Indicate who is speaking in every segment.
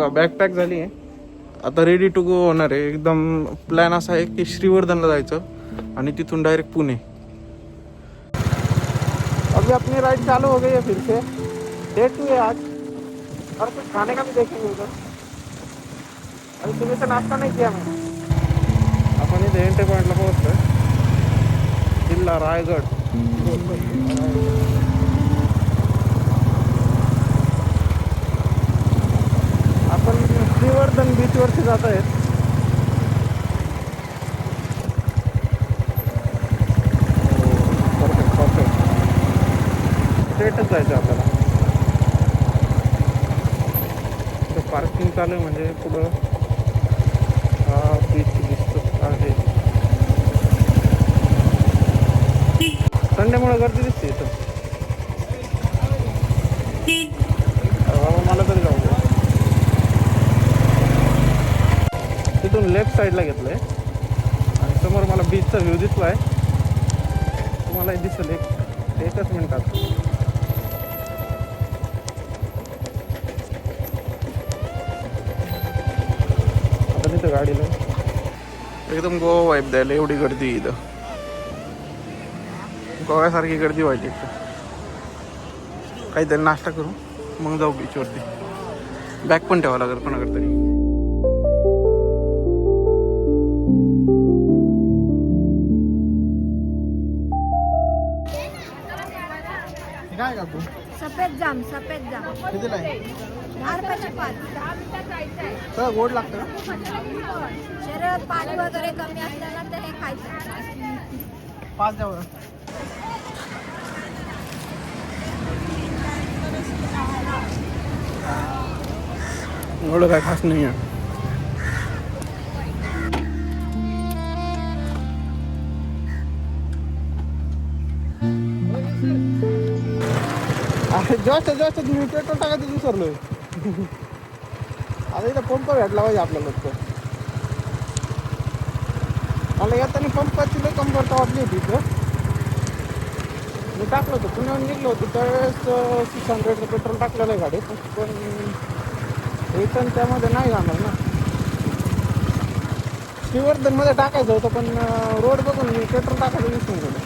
Speaker 1: बघा बॅकपॅक झाली आहे, आता रेडी टू गो होणार आहे. एकदम प्लॅन असा आहे की श्रीवर्धनला जायचं आणि तिथून डायरेक्ट पुणे. अभी अपनी राइड चालू हो गई है फिर से. डे 2 है आज और कुछ खाने का भी देखेंगे उधर. अभी सुबह से नाश्ता नहीं किया मैं. आपण इथे एंट्री पॉइंटला पोहोचलोय, जिल्हा रायगड. आपण श्रीवर्धन बीचवरती जात आहेत. Perfect perfect. स्ट्रेटच जायचं आपल्याला. पार्किंग चालू आहे म्हणजे पुढं बीच दिसत आहे. संडेमुळे गर्दी दिसते इथं. बाबा मला तरी जाऊ दे. तिथून लेफ्ट साईडला घेतलंय आणि समोर मला बीचचा व्ह्यू दिसलाय. तुम्हालाही दिसेल एकच मिनिटात. आता तिथं गाडीला एकदम गोवा वाईब द्यायला एवढी गर्दी इथं. गोव्यासारखी गर्दी व्हायची. काहीतरी नाश्ता करू मग जाऊ बीचवरती. बॅग पण ठेवावं लागेल कोणाकडे तरी. काय काकू?
Speaker 2: सफेद जाम
Speaker 1: कितीला आहे?
Speaker 2: 10 रुपयाचे 5.
Speaker 1: सगळं गोड लागतं का?
Speaker 2: शरीरात पाणी वगैरे कमी असल्याला तर हे खायचं.
Speaker 1: 5 द्यावं. एवढं काय खास नाही आहे. जास्त तुम्ही पेट्रोल टाकायचं विसरलोय. आता इथं पंप भेटला पाहिजे आपल्याला. मला येताना पंपाची लई कमफर्ट वाटली होती इथं. मी टाकलं होतं पुण्याहून निघलो होतो त्यावेळेस 600 पेट्रोल टाकलेलं आहे गाडीत. पण रिटर्न त्यामध्ये नाही जाणार ना. श्रीवर्धनमध्ये टाकायचं होतं पण रोड बघून मी पेट्रोल टाकायचं विसरून गेलो.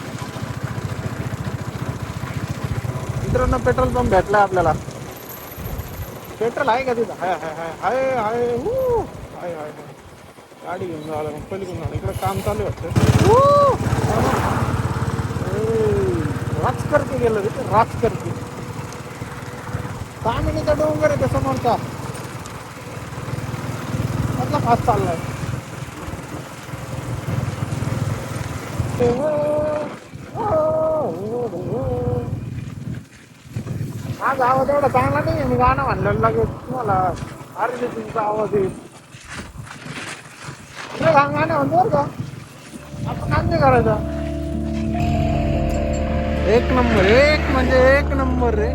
Speaker 1: मित्रांनो पेट्रोल पंप भेटला आपल्याला. पेट्रोल आहे का तिथं? हाय हाय हाय हाय हाय हाय हाय. गाडी घेऊन जावं मग पलीकडून जाणं. इकडं काम चालू आहे वाटतं. राज करते गेलं रे. राज करते. तामिनीचा डोंगर आहे त्या समोरचा. त्यातला फास्ट चाललाय. आज आवाज एवढा चांगला नाही. मी गाणं म्हणलेलं लागेल तुम्हाला. अरे तुमचा आवाज येईल. गाणं म्हणतो बरं का. आपण काम नाही करायचं. एक नंबर. एक म्हणजे एक नंबर रे.